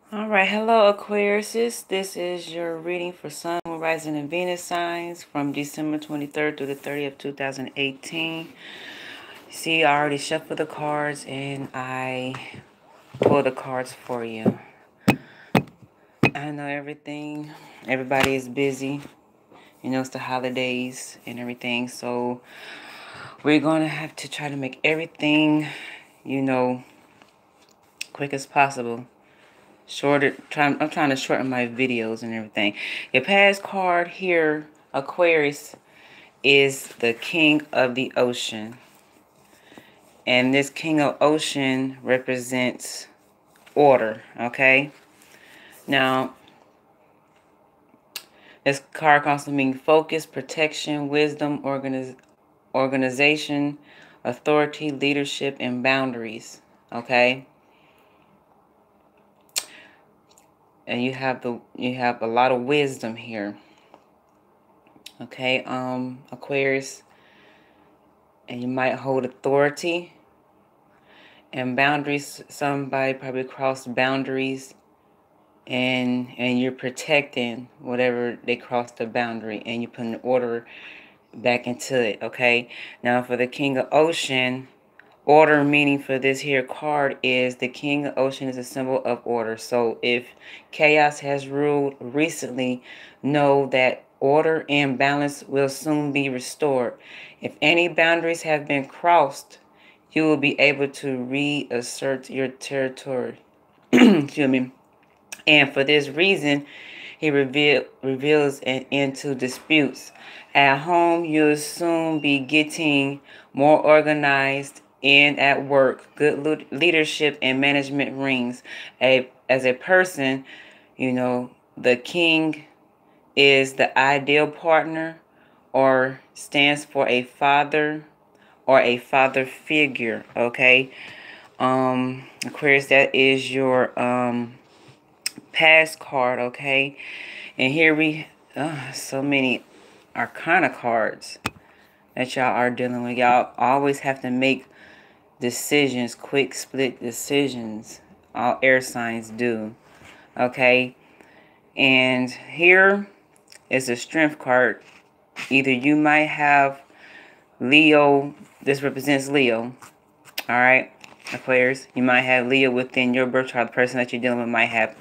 All right, hello Aquarius. This is your reading for Sun, Moon, Rising, and Venus signs from December 23rd through the 30th, 2018. See, I already shuffled the cards and I pulled the cards for you. I know everybody is busy. You know, it's the holidays and everything, so we're going to have to try to make everything, quick as possible. I'm trying to shorten my videos and everything. Your past card here, Aquarius, is the King of the Ocean. And this King of Ocean represents order, okay? Now, this card can also mean focus, protection, wisdom, organization, authority, leadership, and boundaries, okay? And you have a lot of wisdom here. Okay, Aquarius, and you might hold authority and boundaries. Somebody probably crossed boundaries, and you're protecting whatever they crossed the boundary, and you're putting order back into it. Okay, now for the King of Ocean, order meaning for this here card is the King of Ocean is a symbol of order. So if chaos has ruled recently, know that order and balance will soon be restored. If any boundaries have been crossed, you will be able to reassert your territory. Excuse me. And for this reason, he reveals an end to disputes. At home, you'll soon be getting more organized, and at work, good leadership and management rings. As a person, the king is the ideal partner or stands for a father or a father figure, okay? Aquarius, that is your past card, okay? And here so many Arcana cards that y'all are dealing with. Y'all always have to make decisions, quick split decisions. All air signs do, okay? And here is a strength card. Either you might have Leo, this represents Leo, all right, Aquarius. You might have Leo within your birth chart. The person that you're dealing with might have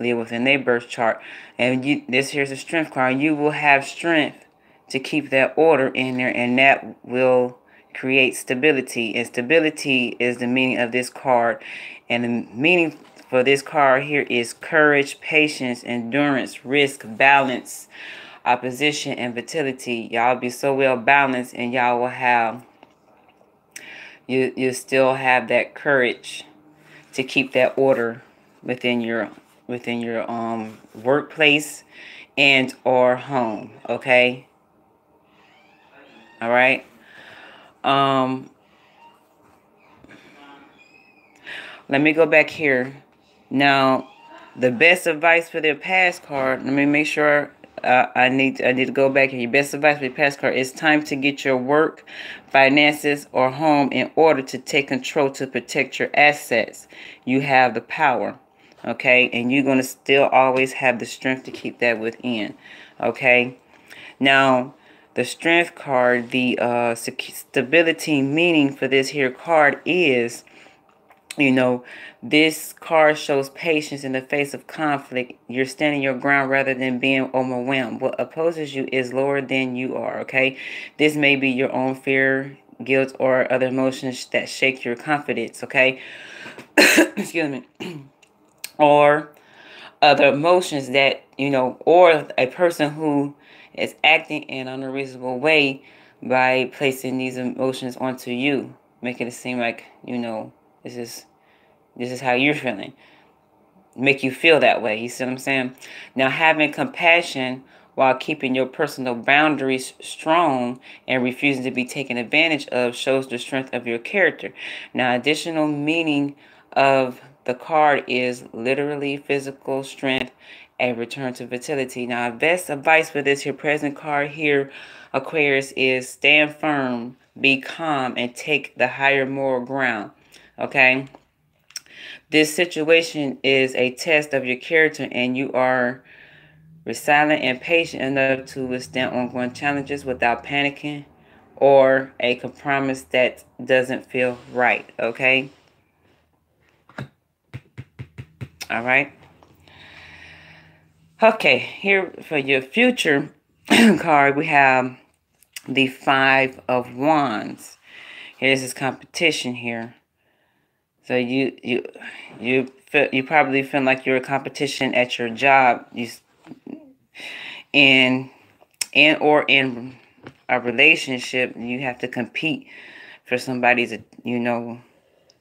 Leo within their birth chart. And this here's a strength card. You will have strength to keep that order in there, and that will create stability. And stability is the meaning of this card. And the meaning for this card here is courage, patience, endurance, risk, balance, opposition, and vitality. Y'all be so well balanced, and y'all will have you still have that courage to keep that order within your workplace and or home, okay? All right. Let me go back here. Now, the best advice for their past card, let me make sure I need to go back here. Your best advice for your past card, it's time to get your work, finances, or home in order to take control to protect your assets. You have the power, okay? And you're going to still always have the strength to keep that within, okay? Now, the strength card, the stability meaning for this here card is, this card shows patience in the face of conflict. You're standing your ground rather than being overwhelmed. What opposes you is lower than you are, okay? This may be your own fear, guilt, or other emotions that shake your confidence, okay? Excuse me. Or other emotions that, or a person who is acting in an unreasonable way by placing these emotions onto you, making it seem like, this is how you're feeling. Make you feel that way. You see what I'm saying? Now, having compassion while keeping your personal boundaries strong and refusing to be taken advantage of shows the strength of your character. Now, additional meaning of the card is literally physical strength and return to vitality. Now, best advice for this here present card here, Aquarius, is stand firm, be calm, and take the higher moral ground. Okay? This situation is a test of your character, and you are resilient and patient enough to withstand ongoing challenges without panicking or a compromise that doesn't feel right, okay? All right. Okay, here for your future card, we have the Five of Wands. Here's this competition here. So you probably feel like you're a competition at your job. In in a relationship, you have to compete for somebody to,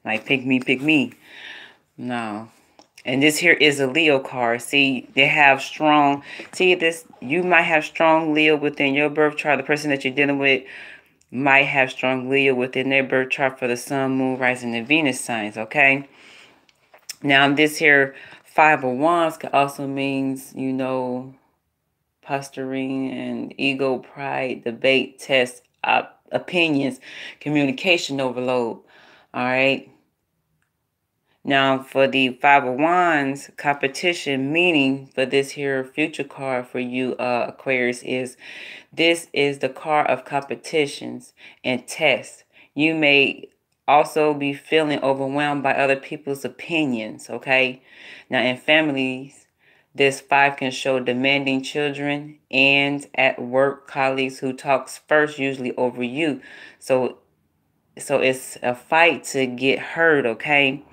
like pick me. No. And this here is a Leo card. See, they have strong, see this, you might have strong Leo within your birth chart. The person that you're dealing with might have strong Leo within their birth chart for the sun, moon, rising, and Venus signs, okay? Now, this here Five of Wands also means, posturing and ego, pride, debate, test, opinions, communication overload, all right? Now, for the Five of Wands, competition meaning for this here future card for you, Aquarius, is this is the card of competitions and tests. You may also be feeling overwhelmed by other people's opinions, okay? Now, in families, this five can show demanding children, and at work, colleagues who talks first usually over you. So it's a fight to get heard, okay?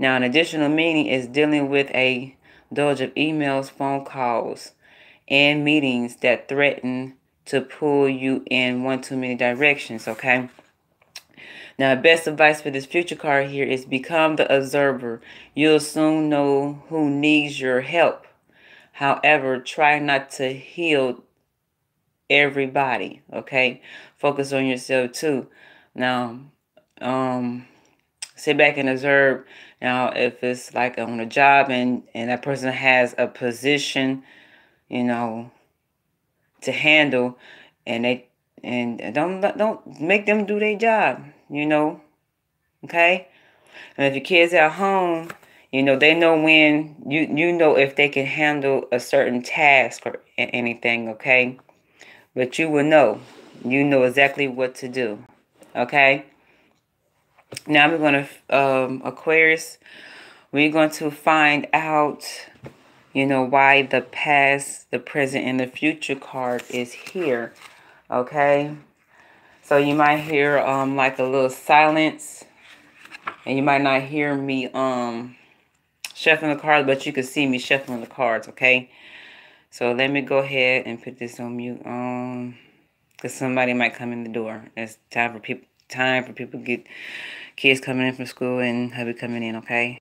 Now, an additional meaning is dealing with a doge of emails, phone calls, and meetings that threaten to pull you in one too many directions, okay? Now, best advice for this future card here is become the observer. You'll soon know who needs your help. However, try not to heal everybody, okay? Focus on yourself too. Now, sit back and observe. Now, if it's like on a job and that person has a position, to handle, and don't make them do their job, okay? And if your kids at home, they know when you know if they can handle a certain task or anything, okay? But you will know. You know exactly what to do, okay? Now we're going to, Aquarius, we're going to find out, why the past, the present, and the future card is here, okay? So you might hear, like a little silence, and you might not hear me, shuffling the cards, but you can see me shuffling the cards, okay? So let me go ahead and put this on mute, because somebody might come in the door. It's time for people to get kids coming in from school and hubby coming in, okay?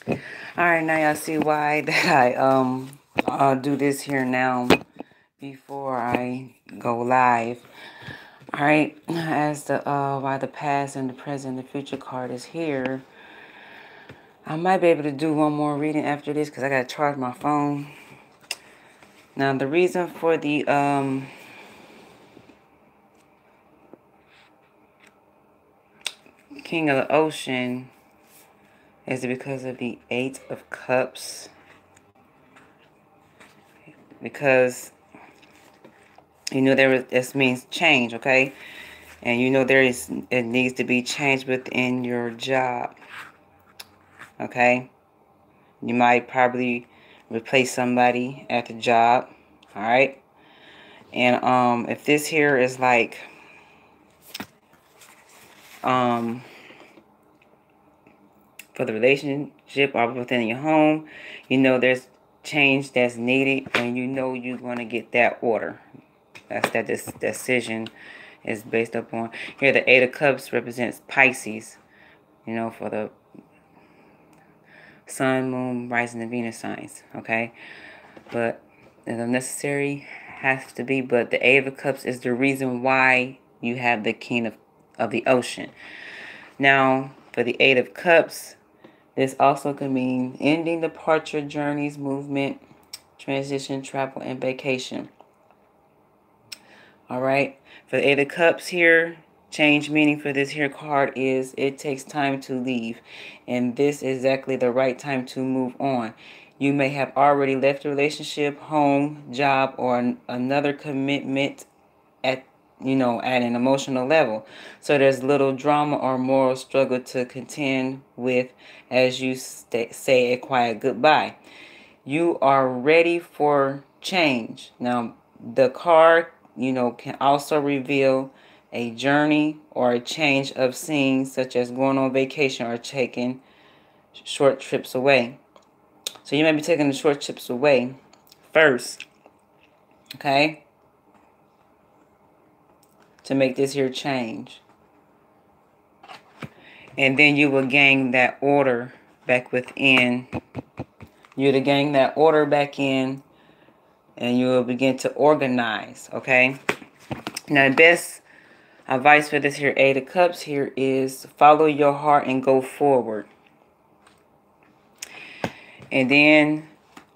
Alright, now y'all see why that I'll do this here now before I go live. Alright, as the why the past and the present and the future card is here. I might be able to do one more reading after this because I gotta charge my phone. Now the reason for the King of the Ocean is because of the Eight of Cups. Because you know this means change, okay? And you know it needs to be change within your job. Okay? You might probably replace somebody at the job. Alright? And if this here is like for the relationship or within your home, you know there's change that's needed, and you know you're going to get that order. That's that this decision is based upon. Here the Eight of Cups represents Pisces, you know, for the Sun, Moon, Rising, and Venus signs, okay? But it's unnecessary, has to be, but the Eight of Cups is the reason why you have the King of the Ocean. Now, for the Eight of Cups, this also can mean ending, departure, journeys, movement, transition, travel, and vacation. Alright, for the Eight of Cups here, change meaning for this here card is it takes time to leave. And this is exactly the right time to move on. You may have already left a relationship, home, job, or another commitment at an emotional level. So there's little drama or moral struggle to contend with as you say a quiet goodbye. You are ready for change. Now, the card, can also reveal a journey or a change of scene, such as going on vacation or taking short trips away. So you may be taking the short trips away first, okay, to make this here change. And then you will gain that order back within. You're to gain that order back in, and you will begin to organize, okay? Now, the best advice for this here Eight of Cups here is follow your heart and go forward. And then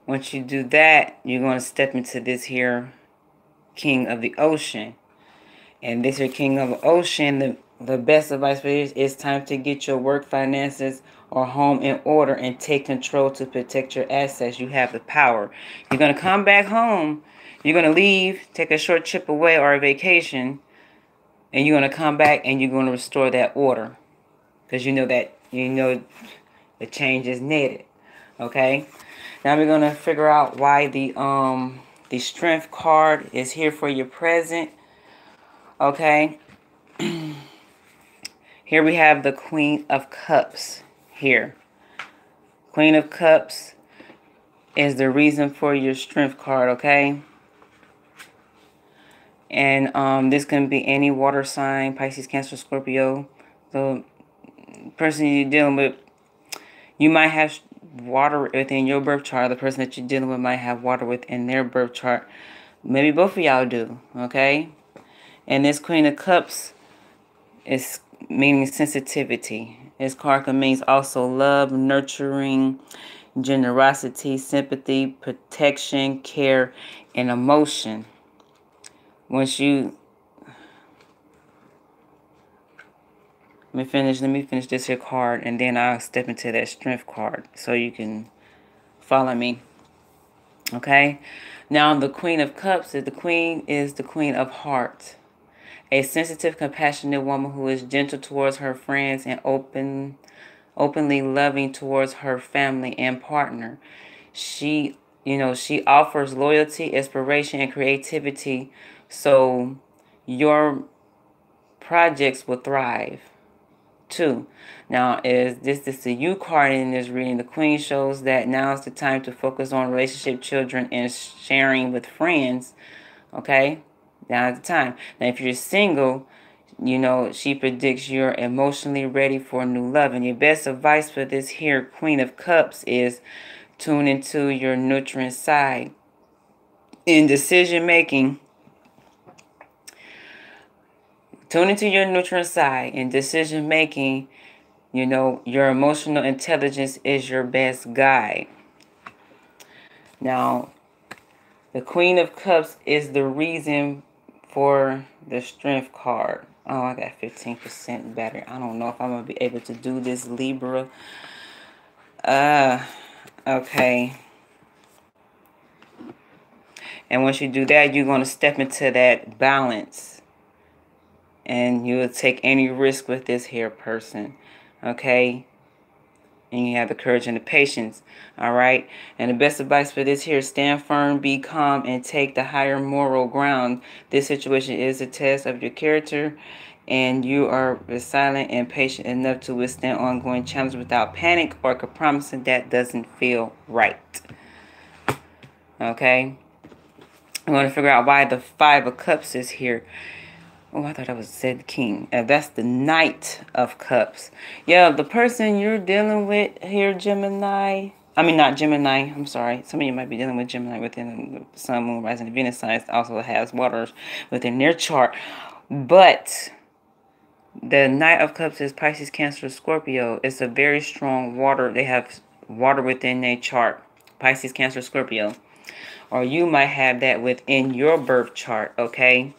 once you do that, you're going to step into this here King of the Ocean. And this here King of the Ocean, the best advice for this is time to get your work, finances, or home in order and take control to protect your assets. You have the power. You're going to come back home. You're going to leave, take a short trip away or a vacation, and you're going to come back and you're going to restore that order. Because you know the change is needed. Okay? Now we're going to figure out why the Strength card is here for your present. Okay? Here we have the Queen of Cups here. Queen of Cups is the reason for your Strength card, okay? And this can be any water sign, Pisces, Cancer, Scorpio. The person you're dealing with, you might have water within your birth chart. The person that you're dealing with might have water within their birth chart. Maybe both of y'all do, okay? And this Queen of Cups is meaning sensitivity. This card can mean also love, nurturing, generosity, sympathy, protection, care, and emotion. Once you let me finish this here card, and then I'll step into that Strength card so you can follow me. Okay? Now the Queen of Cups is the Queen of Hearts. A sensitive, compassionate woman who is gentle towards her friends and openly loving towards her family and partner. She offers loyalty, inspiration, and creativity, so your projects will thrive too. Now, is the You card in this reading? The Queen shows that now is the time to focus on relationship, children, and sharing with friends. Okay? Now is the time. Now, if you're single, You know, she predicts you're emotionally ready for new love. And your best advice for this here Queen of Cups is tune into your nurturing side. In decision making, tune into your nurturing side. In decision making, you know, your emotional intelligence is your best guide. Now, the Queen of Cups is the reason for the Strength card. Oh, I got 15% battery. I don't know if I'm going to be able to do this, Libra. Okay. And once you do that, you're going to step into that balance. And you'll take any risk with this here person. Okay? And you have the courage and the patience. All right? And the best advice for this here, stand firm, be calm, and take the higher moral ground. This situation is a test of your character. And you are resilient and patient enough to withstand ongoing challenges without panic or compromising that doesn't feel right. Okay? I'm going to figure out why the Five of Cups is here. Oh, I thought that was Zed King. That's the Knight of Cups. Yeah, the person you're dealing with here, Gemini. I mean, not Gemini. I'm sorry. Some of you might be dealing with Gemini within the Sun, Moon, Rising, and Venus signs. Also has waters within their chart. But the Knight of Cups is Pisces, Cancer, Scorpio. It's a very strong water. They have water within their chart. Pisces, Cancer, Scorpio. Or you might have that within your birth chart, okay?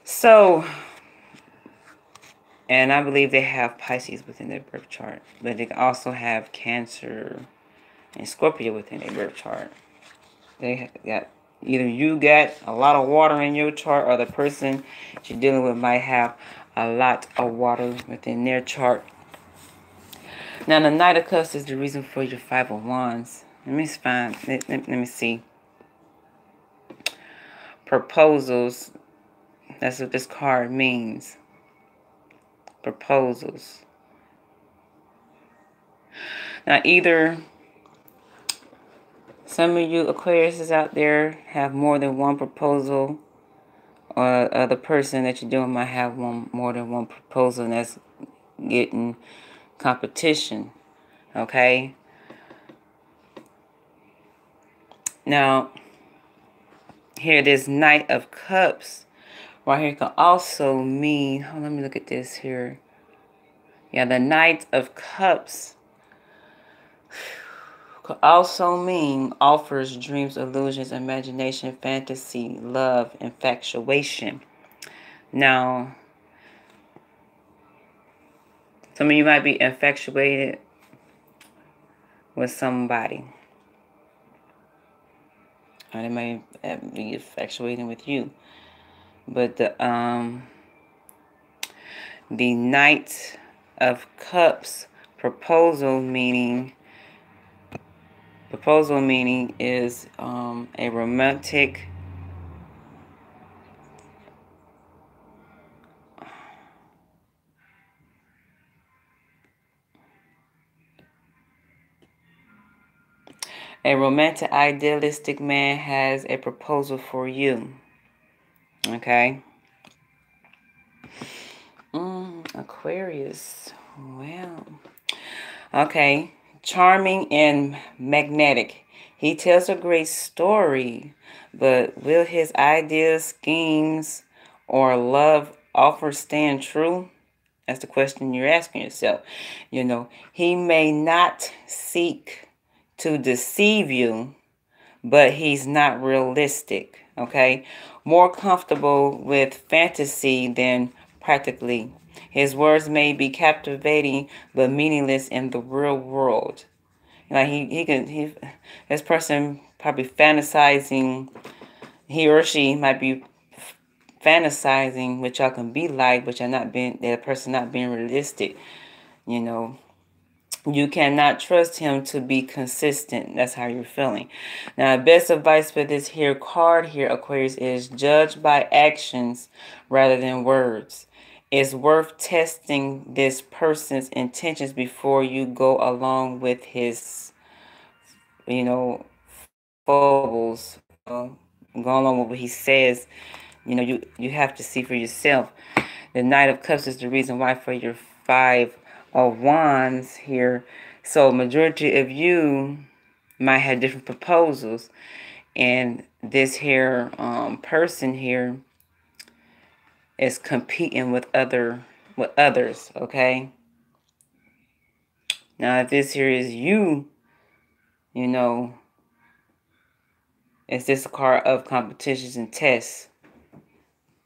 So, and I believe they have Pisces within their birth chart. But they also have Cancer and Scorpio within their birth chart. They got, either you got a lot of water in your chart, or the person that you're dealing with might have a lot of water within their chart. Now, the Knight of Cups is the reason for your Five of Wands. Let me see. Proposals. That's what this card means. Proposals. Now, either some of you Aquariuses out there have more than one proposal, or the person that you're doing might have more than one proposal, and that's getting competition. Okay? Now, here, this Knight of Cups right here can also mean, let me look at this here. Yeah, the Knight of Cups could also mean offers, dreams, illusions, imagination, fantasy, love, infatuation. Now, some of you might be infatuated with somebody. Or they may be infatuating with you. But the Knight of Cups proposal meaning is a romantic idealistic man has a proposal for you. Okay? Aquarius. Wow. Okay. Charming and magnetic. He tells a great story, but will his ideas, schemes, or love offers stand true? That's the question you're asking yourself. You know, he may not seek to deceive you, but he's not realistic, okay? More comfortable with fantasy than practically. His words may be captivating, but meaningless in the real world. Like this person probably fantasizing, he or she might be fantasizing what y'all can be like, but that person not being realistic, you know. You cannot trust him to be consistent. That's how you're feeling. Now, best advice for this here card here, Aquarius, is judge by actions rather than words. It's worth testing this person's intentions before you go along with his, foibles. Go along with what he says. You have to see for yourself. The Knight of Cups is the reason why for your Five of Wands here. So majority of you might have different proposals, and this here person here is competing with others, okay? Now if this here is you, you know, it's just a card of competitions and tests,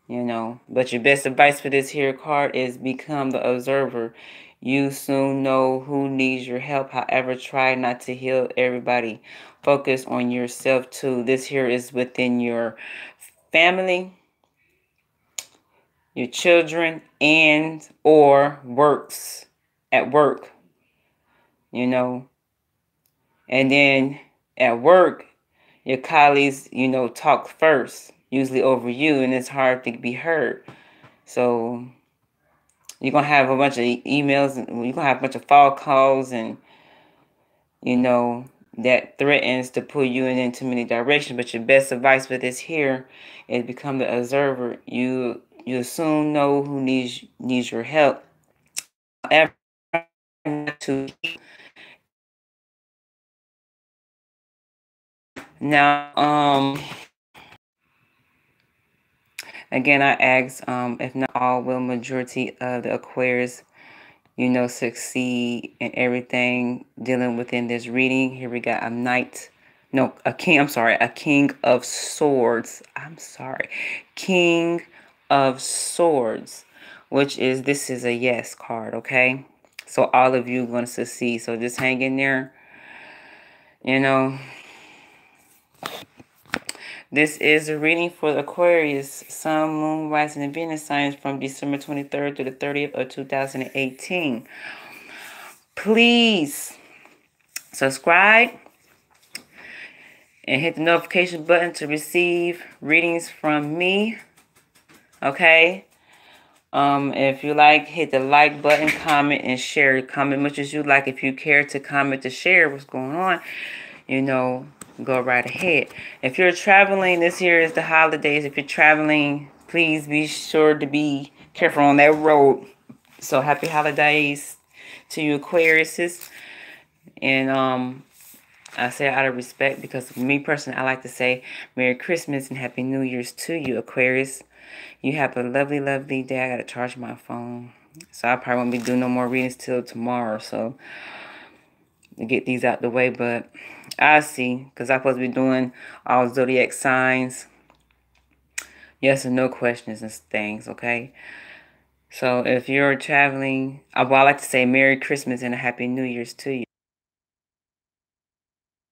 you know. But your best advice for this here card is become the observer. You soon know who needs your help. However, try not to heal everybody. Focus on yourself too. This here is within your family, your children, and or works at work, you know. And then at work, your colleagues, you know, talk first, usually over you, and it's hard to be heard. So you're going to have a bunch of emails, and you're going to have a bunch of phone calls, and, you know, that threatens to pull you in too many directions. But your best advice for this here is become the observer. You soon know who needs your help. However, now, again, I asked, if not all, will majority of the Aquarius, you know, succeed in everything dealing within this reading? Here we got a king of swords. King of swords, this is a yes card, okay? So all of you are going to succeed. So just hang in there, you know. This is a reading for the Aquarius, Sun, Moon, Rising, and Venus signs from December 23rd to the 30th of 2018. Please subscribe and hit the notification button to receive readings from me. Okay? If you like, hit the like button, comment, and share. Comment much as you like. If you care to comment to share what's going on, you know, go right ahead. If you're traveling, this year is the holidays. If you're traveling, please be sure to be careful on that road. So happy holidays to you, Aquariuses. And I say out of respect, because me personally, I like to say Merry Christmas and Happy New Year's to you, Aquarius. You have a lovely, lovely day. I got to charge my phone. So I probably won't be doing no more readings till tomorrow. So to get these out the way, but I see, because I'm supposed to be doing all zodiac signs, yes and no questions and things, okay? So if you're traveling, well, I like to say Merry Christmas and a Happy New Year's to you.